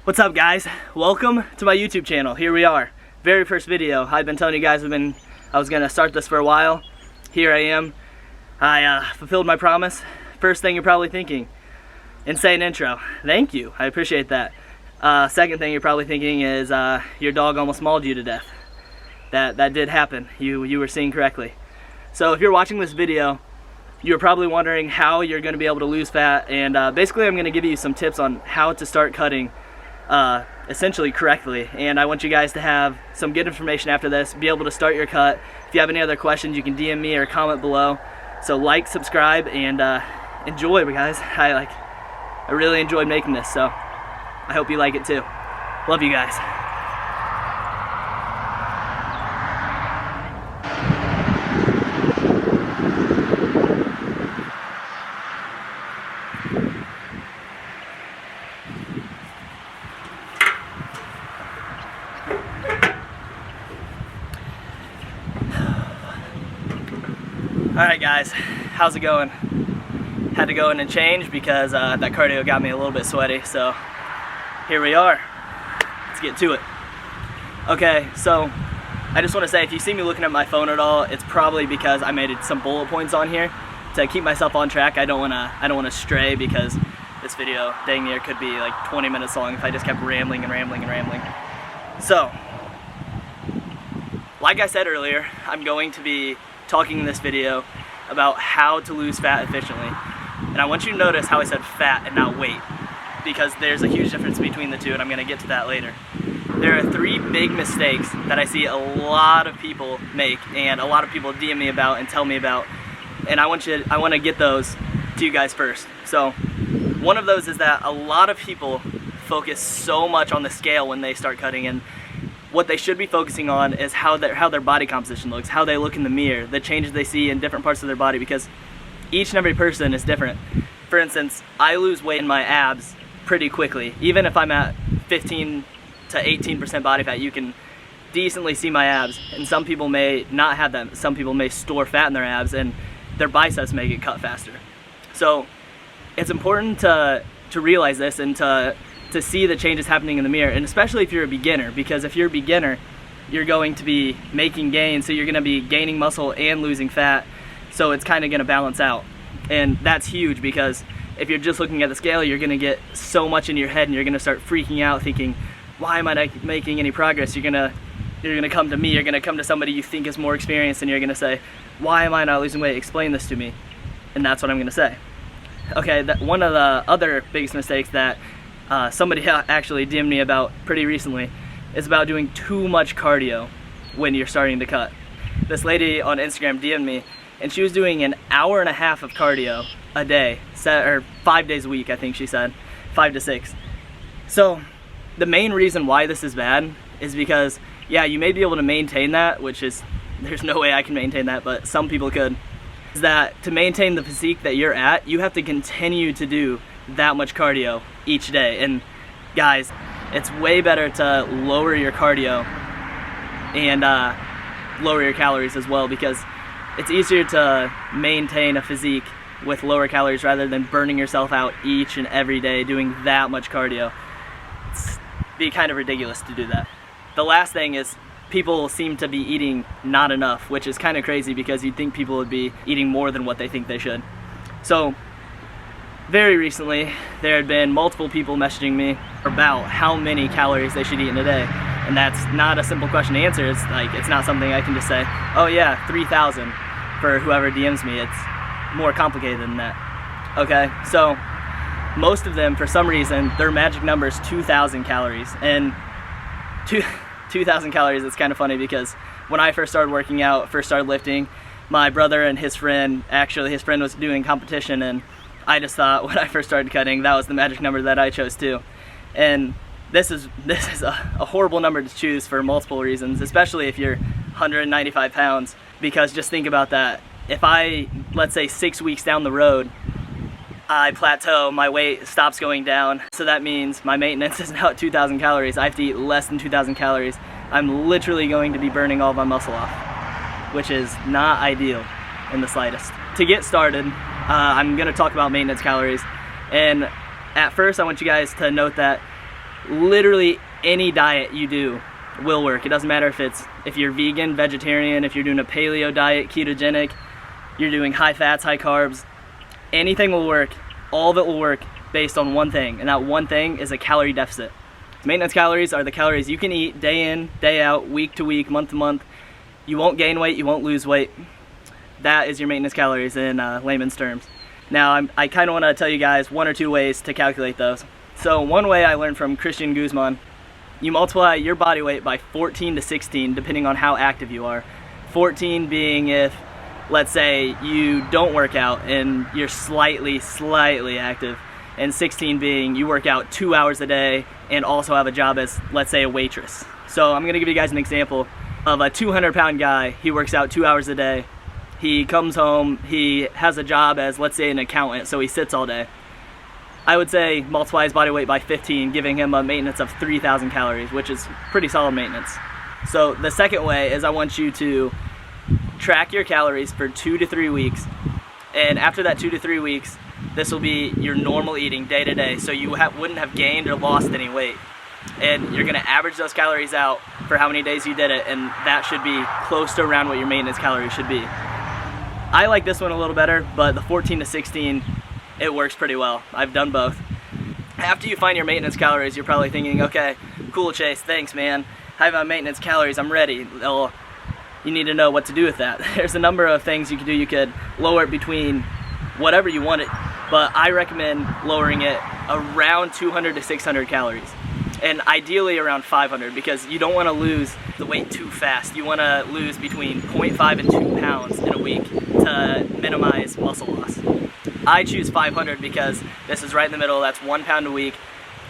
What's up, guys? Welcome to my YouTube channel. Here we are. Very first video. I've been telling you guys I was gonna start this for a while. Here I am. I fulfilled my promise. First thing you're probably thinking, insane intro. Thank you. I appreciate that. Second thing you're probably thinking is your dog almost mauled you to death. That did happen. You were seeing correctly. So if you're watching this video, you're probably wondering how you're going to be able to lose fat, and basically I'm going to give you some tips on how to start cutting essentially correctly. And I want you guys to have some good information after this, be able to start your cut. If you have any other questions, you can DM me or comment below. So like, subscribe, and enjoy, guys. I really enjoyed making this, so I hope you like it too. Love you guys. Alright guys, how's it going? Had to go in and change because that cardio got me a little bit sweaty, so here we are. Let's get to it. Okay, so I just want to say, if you see me looking at my phone at all, it's probably because I made some bullet points on here to keep myself on track. I don't wanna stray, because this video dang near could be like 20 minutes long if I just kept rambling and rambling and rambling. So, like I said earlier, I'm going to be talking in this video about how to lose fat efficiently. And I want you to notice how I said fat and not weight, because there's a huge difference between the two, and I'm going to get to that later. There are 3 big mistakes that I see a lot of people make, and a lot of people DM me about and tell me about, and I want to get those to you guys first. So one of those is that a lot of people focus so much on the scale when they start cutting, and what they should be focusing on is how their body composition looks, how they look in the mirror, the changes they see in different parts of their body, because each and every person is different. For instance, I lose weight in my abs pretty quickly. Even if I'm at 15 to 18% body fat, you can decently see my abs, and some people may not have that. Some people may store fat in their abs, and their biceps may get cut faster. So it's important to realize this and to see the changes happening in the mirror, and especially if you're a beginner, because if you're a beginner, you're going to be making gains, so you're going to be gaining muscle and losing fat, so it's kind of going to balance out. And that's huge, because if you're just looking at the scale, you're going to get so much in your head, and you're going to start freaking out thinking, why am I not making any progress? You're going to come to me, you're going to come to somebody you think is more experienced, and you're going to say, why am I not losing weight? Explain this to me. And that's what I'm going to say. Okay, one of the other biggest mistakes that somebody actually DM'd me about pretty recently is about doing too much cardio when you're starting to cut. This lady on Instagram DM'd me, and she was doing an hour and a half of cardio a day, or 5 days a week, I think she said, 5 to 6. So the main reason why this is bad is because, yeah, you may be able to maintain that, which is, there's no way I can maintain that, but some people could, is that to maintain the physique that you're at, you have to continue to do that much cardio each day. And guys, it's way better to lower your cardio and lower your calories as well, because it's easier to maintain a physique with lower calories rather than burning yourself out each and every day doing that much cardio. It's be kind of ridiculous to do that. The last thing is, people seem to be eating not enough, which is kind of crazy, because you'd think people would be eating more than what they think they should. So very recently, there had been multiple people messaging me about how many calories they should eat in a day. And that's not a simple question to answer. It's not something I can just say, oh yeah, 3,000 for whoever DMs me. It's more complicated than that. Okay, so most of them, for some reason, their magic number is 2,000 calories. And 2,000 calories, it's kind of funny, because when I first started working out, first started lifting, my brother and his friend, actually his friend was doing competition, and I just thought when I first started cutting, that was the magic number that I chose too. And this is a horrible number to choose for multiple reasons, especially if you're 195 pounds, because just think about that. If I, let's say 6 weeks down the road, I plateau, my weight stops going down, so that means my maintenance is now at 2,000 calories. I have to eat less than 2,000 calories. I'm literally going to be burning all of my muscle off, which is not ideal in the slightest. To get started, I'm going to talk about maintenance calories, and at first I want you guys to note that literally any diet you do will work. It doesn't matter if you're vegan, vegetarian, if you're doing a paleo diet, ketogenic, you're doing high fats, high carbs, anything will work. All of it will work based on one thing, and that one thing is a calorie deficit. Maintenance calories are the calories you can eat day in, day out, week to week, month to month. You won't gain weight, you won't lose weight. That is your maintenance calories in layman's terms. Now, I kind of want to tell you guys one or two ways to calculate those. So one way I learned from Christian Guzman, you multiply your body weight by 14 to 16 depending on how active you are. 14 being if, let's say, you don't work out and you're slightly active, and 16 being you work out 2 hours a day and also have a job as, let's say, a waitress. So I'm going to give you guys an example of a 200-pound guy. He works out 2 hours a day. He comes home, he has a job as, let's say, an accountant, so he sits all day. I would say multiply his body weight by 15, giving him a maintenance of 3,000 calories, which is pretty solid maintenance. So the second way is I want you to track your calories for 2 to 3 weeks, and after that 2 to 3 weeks, this will be your normal eating day to day, so you wouldn't have gained or lost any weight. And you're going to average those calories out for how many days you did it, and that should be close to around what your maintenance calories should be. I like this one a little better, but the 14 to 16, it works pretty well. I've done both. After you find your maintenance calories, you're probably thinking, okay, cool, Chase, thanks, man. I have my maintenance calories, I'm ready. Well, you need to know what to do with that. There's a number of things you could do. You could lower it between whatever you want it, but I recommend lowering it around 200 to 600 calories. And ideally around 500, because you don't want to lose the weight too fast. You want to lose between 0.5 and 2 pounds in a week to minimize muscle loss. I choose 500 because this is right in the middle. That's 1 pound a week.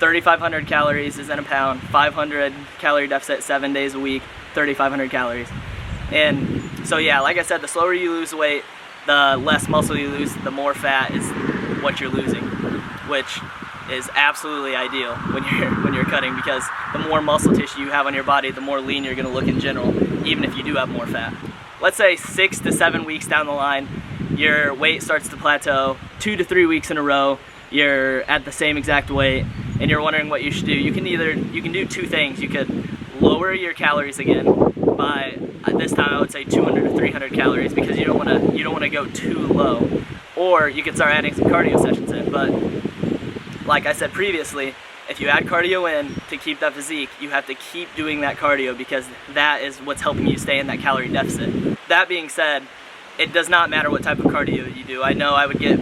3,500 calories is in a pound. 500 calorie deficit 7 days a week. 3,500 calories. And so yeah, like I said, the slower you lose weight, the less muscle you lose, the more fat is what you're losing, which is absolutely ideal when you're cutting, because the more muscle tissue you have on your body, the more lean you're going to look in general, even if you do have more fat. Let's say 6 to 7 weeks down the line, your weight starts to plateau. 2 to 3 weeks in a row, you're at the same exact weight, and you're wondering what you should do. You can do two things. You could lower your calories again by, this time I would say 200 to 300 calories, because you don't want to go too low, or you could start adding some cardio sessions in. But like I said previously, if you add cardio in to keep that physique, you have to keep doing that cardio, because that is what's helping you stay in that calorie deficit. That being said, it does not matter what type of cardio you do. I know I would get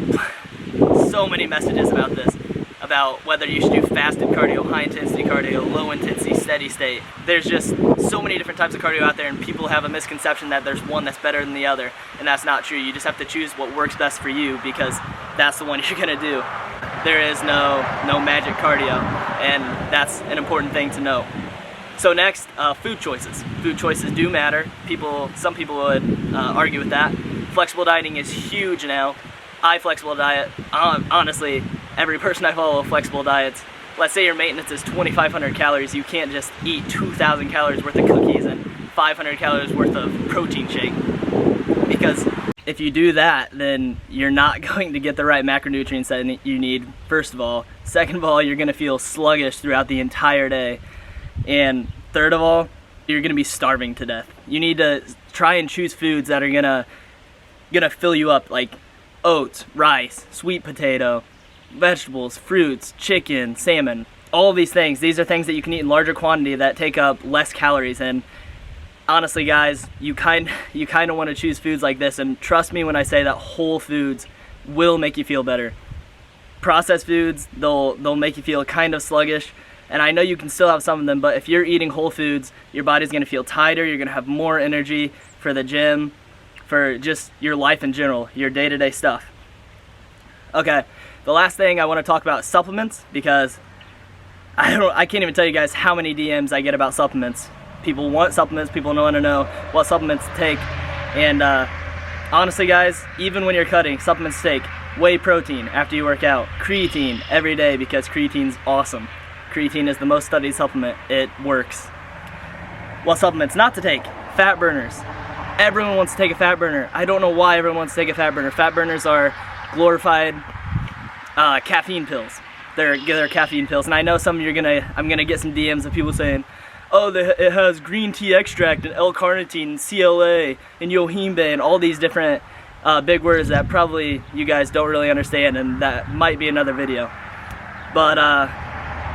so many messages about this, about whether you should do fasted cardio, high intensity cardio, low intensity, steady state. There's just so many different types of cardio out there, and people have a misconception that there's one that's better than the other, and that's not true. You just have to choose what works best for you, because that's the one you're gonna do. There is no magic cardio, and that's an important thing to know. So next, food choices. Food choices do matter. Some people would argue with that. Flexible dieting is huge now. I flexible diet. Honestly, every person I follow flexible diets. Let's say your maintenance is 2,500 calories. You can't just eat 2,000 calories worth of cookies and 500 calories worth of protein shake, because if you do that, then you're not going to get the right macronutrients that you need, first of all. Second of all, you're going to feel sluggish throughout the entire day. And third of all, you're going to be starving to death. You need to try and choose foods that are going to fill you up, like oats, rice, sweet potato, vegetables, fruits, chicken, salmon. All of these things are things that you can eat in larger quantity that take up less calories. And honestly, guys, you kind of want to choose foods like this, and trust me when I say that whole foods will make you feel better. Processed foods, they'll make you feel kind of sluggish, and I know you can still have some of them, but if you're eating whole foods, your body's going to feel tighter, you're going to have more energy for the gym, for just your life in general, your day-to-day stuff. Okay, the last thing I want to talk about is supplements, because I can't even tell you guys how many DMs I get about supplements. People want supplements, people want to know what supplements to take, and honestly guys, even when you're cutting, supplements take whey protein after you work out, creatine every day, because creatine's awesome. Creatine is the most studied supplement, it works. What supplements not to take? Fat burners. Everyone wants to take a fat burner. I don't know why everyone wants to take a fat burner. Fat burners are glorified caffeine pills. their caffeine pills. And I know some of I'm gonna get some DMs of people saying, oh, it has green tea extract and L-carnitine and CLA and yohimbe and all these different big words that probably you guys don't really understand, and that might be another video. But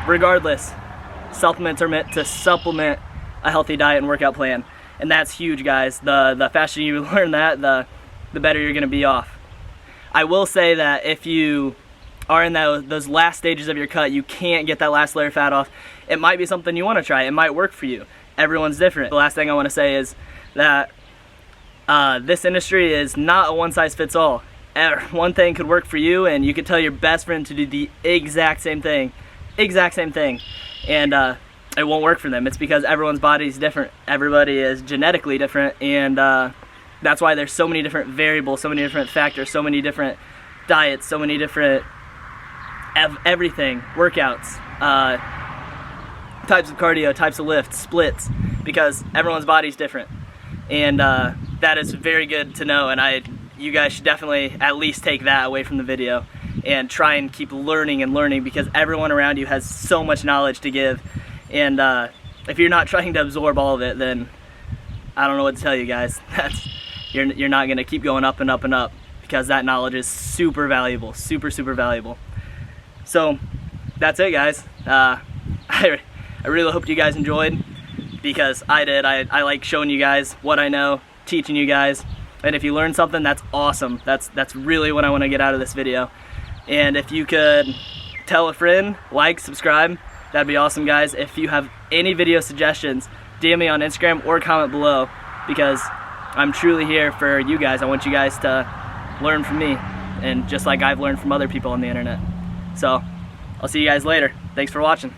regardless, supplements are meant to supplement a healthy diet and workout plan, and that's huge, guys. The faster you learn that, the better you're gonna be off. I will say that if you are in those last stages of your cut, you can't get that last layer of fat off, it might be something you want to try. It might work for you. Everyone's different. The last thing I want to say is that this industry is not a one-size-fits-all. One thing could work for you, and you could tell your best friend to do the exact same thing, and it won't work for them. It's because everyone's body is different. Everybody is genetically different, and that's why there's so many different variables, so many different factors, so many different diets, so many different everything, workouts, types of cardio, types of lifts, splits, because everyone's body's different. And that is very good to know, and you guys should definitely at least take that away from the video and try and keep learning and learning, because everyone around you has so much knowledge to give. And if you're not trying to absorb all of it, then I don't know what to tell you, guys. You're not gonna keep going up and up and up, because that knowledge is super valuable, super valuable. So that's it, guys. I really hope you guys enjoyed, because I did. I like showing you guys what I know, teaching you guys, and if you learn something, that's awesome. That's really what I want to get out of this video. And if you could tell a friend, like, subscribe, that'd be awesome, guys. If you have any video suggestions, DM me on Instagram or comment below, because I'm truly here for you guys. I want you guys to learn from me, and just like I've learned from other people on the internet. So I'll see you guys later. Thanks for watching.